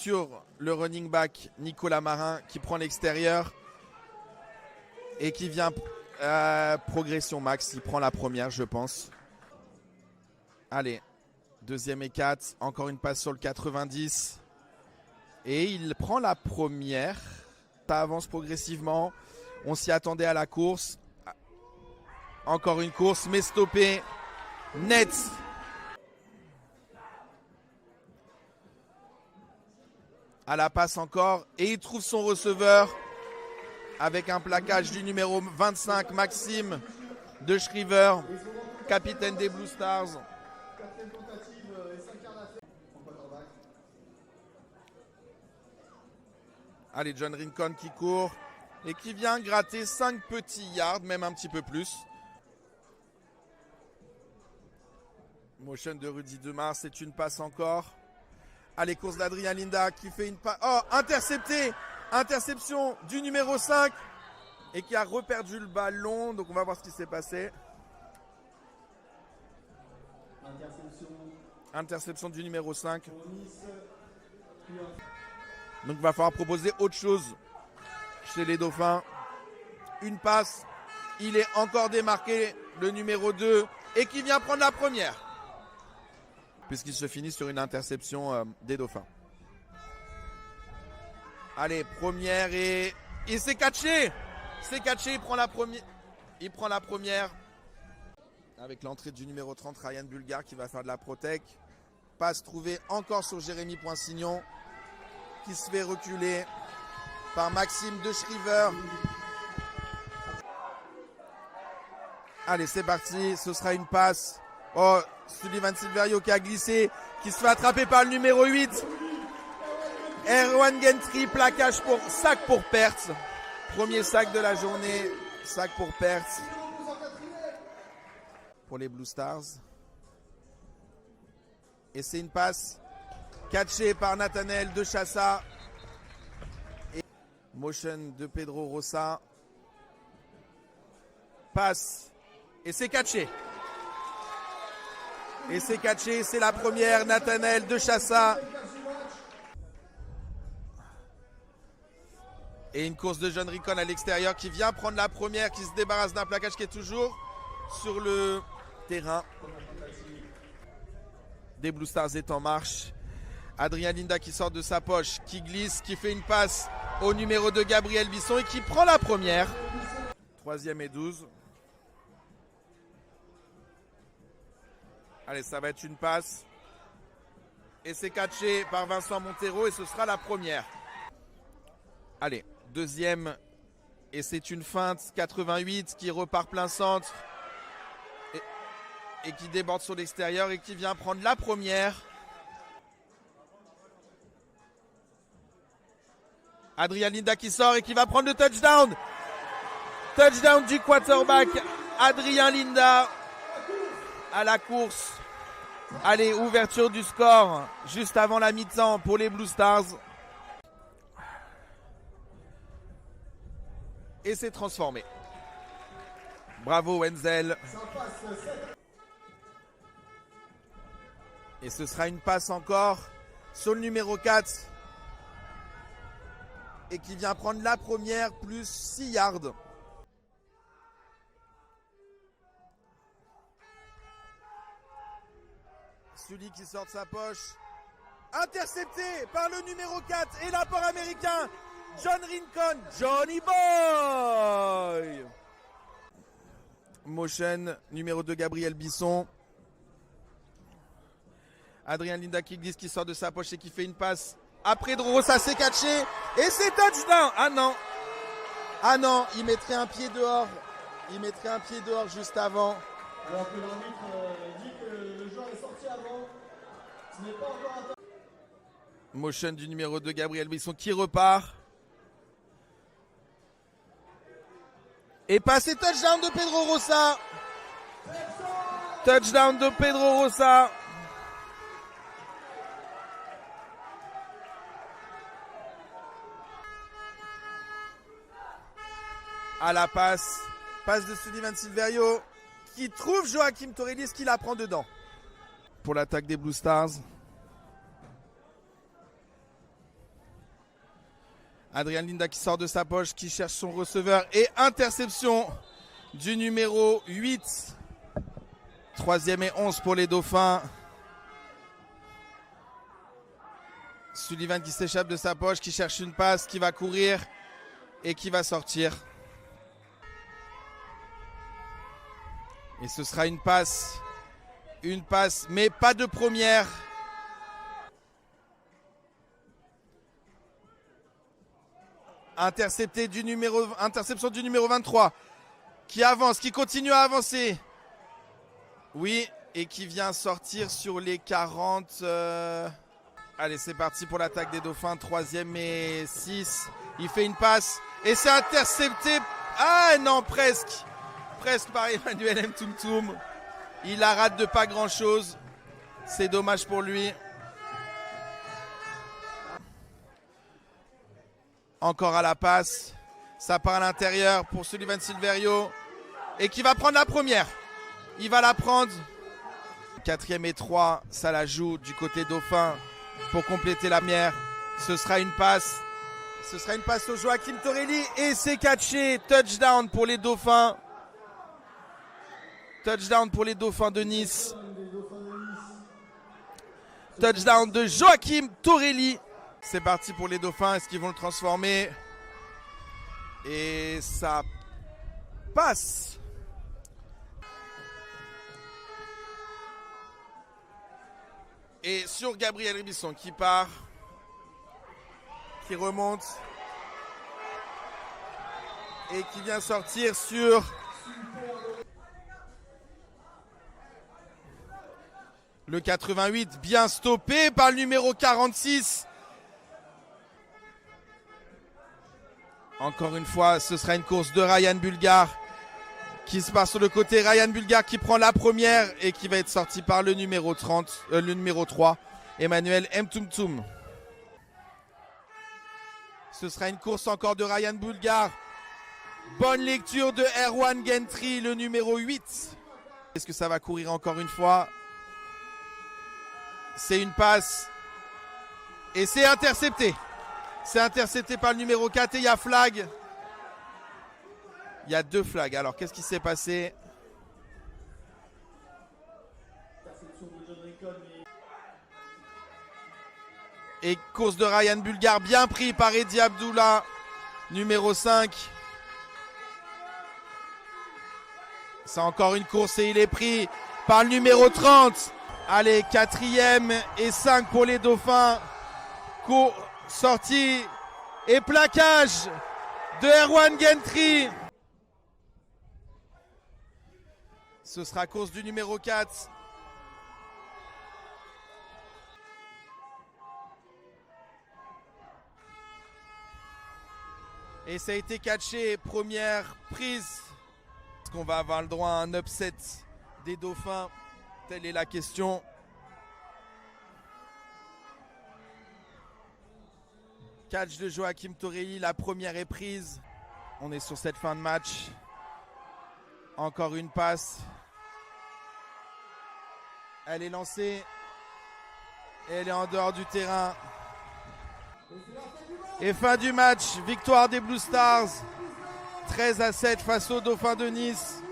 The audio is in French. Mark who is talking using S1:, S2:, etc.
S1: sur le running back Nicolas Marin qui prend l'extérieur et qui vient progression max. Il prend la première, je pense. Allez, deuxième et 4. Encore une passe sur le 90. Et il prend la première. Ça avance progressivement. On s'y attendait à la course. Encore une course, mais stoppé. Net. À la passe encore. Et il trouve son receveur avec un plaquage du numéro 25, Maxime de Shriver, capitaine des Blue Stars. Allez, John Rincon qui court et qui vient gratter 5 petits yards, même un petit peu plus. Motion de Rudy Demar, c'est une passe encore. Allez, course d'Adrien Linda qui fait une passe. Oh, intercepté! Interception du numéro 5 et qui a reperdu le ballon. Donc on va voir ce qui s'est passé. Interception du numéro 5. Donc il va falloir proposer autre chose chez les Dauphins. Une passe. Il est encore démarqué, le numéro 2, et qui vient prendre la première. Puisqu'il se finit sur une interception des Dauphins. Allez, première et c'est catché. C'est catché, il prend la première. Il prend la première. Avec l'entrée du numéro 30, Ryan Bulgar qui va faire de la protec. Passe trouvée encore sur Jérémy Poinsignon qui se fait reculer par Maxime de Shriver. Allez, c'est parti. Ce sera une passe. Oh, Sullivan Silverio qui a glissé, qui se fait attraper par le numéro 8. Erwan Gentry, plaquage pour sac pour perte. Premier sac de la journée, sac pour perte pour les Blue Stars. Et c'est une passe catchée par Nathanael de Chassa. Et motion de Pedro Rosa. Passe. Et c'est catché. Et c'est catché, c'est la première, Nathanael de Chassa. Et une course de John Rincon à l'extérieur qui vient prendre la première, qui se débarrasse d'un plaquage qui est toujours sur le terrain. Des Blue Stars est en marche. Adrien Linda qui sort de sa poche, qui glisse, qui fait une passe au numéro 2 Gabriel Bisson et qui prend la première. 3e et 12. Allez, ça va être une passe. Et c'est catché par Vincent Montero et ce sera la première. Allez, deuxième. Et c'est une feinte 88 qui repart plein centre. Et qui déborde sur l'extérieur et qui vient prendre la première. Adrien Linda qui sort et qui va prendre le touchdown. Touchdown du quarterback Adrien Linda à la course. Allez, ouverture du score juste avant la mi-temps pour les Blue Stars. Et c'est transformé. Bravo Wenzel. Et ce sera une passe encore sur le numéro 4. Et qui vient prendre la première plus 6 yards. Sully qui sort de sa poche. Intercepté par le numéro 4 et l'apport américain. John Rincon. Johnny Boy. Motion, numéro 2 Gabriel Bisson. Adrien Linda qui glisse, qui sort de sa poche et qui fait une passe. Après Pedro Rosa, c'est catché. Et c'est touchdown. Ah non. Ah non, il mettrait un pied dehors. Il mettrait un pied dehors juste avant.
S2: Alors que l'arbitre dit que le joueur est sorti avant. Ce n'est pas encore un...
S1: Motion du numéro 2 Gabriel Bisson qui repart. Et passé touchdown de Pedro Rosa. Touchdown de Pedro Rosa. À la passe. Passe de Sullivan Silverio qui trouve Joachim Torellis qui la prend dedans. Pour l'attaque des Blue Stars. Adrien Linda qui sort de sa poche, qui cherche son receveur. Et interception du numéro 8. 3e et 11 pour les Dauphins. Sullivan qui s'échappe de sa poche, qui cherche une passe, qui va courir et qui va sortir. Et ce sera une passe, mais pas de première. Interception du numéro 23, qui avance, qui continue à avancer. Oui, et qui vient sortir sur les 40. Allez, c'est parti pour l'attaque des Dauphins. 3e et 6. Il fait une passe et c'est intercepté. Ah non, presque. Presque par Emmanuel Mtumtum. Il la rate de pas grand-chose. C'est dommage pour lui. Encore à la passe. Ça part à l'intérieur pour Sullivan Silverio. Et qui va prendre la première. Il va la prendre. 4e et 3. Ça la joue du côté Dauphin pour compléter la première. Ce sera une passe. Ce sera une passe au Joachim Torelli. Et c'est catché. Touchdown pour les Dauphins. Touchdown pour les Dauphins de Nice. Touchdown de Joachim Torelli. C'est parti pour les Dauphins. Est-ce qu'ils vont le transformer? Et ça passe. Et sur Gabriel Ribisson qui part, qui remonte et qui vient sortir sur le 88, bien stoppé par le numéro 46. Encore une fois, ce sera une course de Ryan Bulgar qui se passe sur le côté. Ryan Bulgar qui prend la première et qui va être sorti par le numéro 3, Emmanuel Mtumtum. Ce sera une course encore de Ryan Bulgar. Bonne lecture de Erwan Gentry, le numéro 8. Est-ce que ça va courir encore une fois? C'est une passe. Et c'est intercepté. C'est intercepté par le numéro 4 et il y a flag. Il y a 2 flags. Alors, qu'est-ce qui s'est passé? Et course de Ryan Bulgar, bien pris par Eddie Abdullah, numéro 5. C'est encore une course et il est pris par le numéro 30. Allez, 4e et 5 pour les Dauphins. Sortie et plaquage de Erwan Gentry. Ce sera course du numéro 4. Et ça a été catché, première prise. Est-ce qu'on va avoir le droit à un upset des Dauphins? Telle est la question. Catch de Joachim Torelli, la première est prise. On est sur cette fin de match. Encore une passe. Elle est lancée. Et elle est en dehors du terrain. Et fin du match. Victoire des Blue Stars. 13-7 face aux Dauphins de Nice.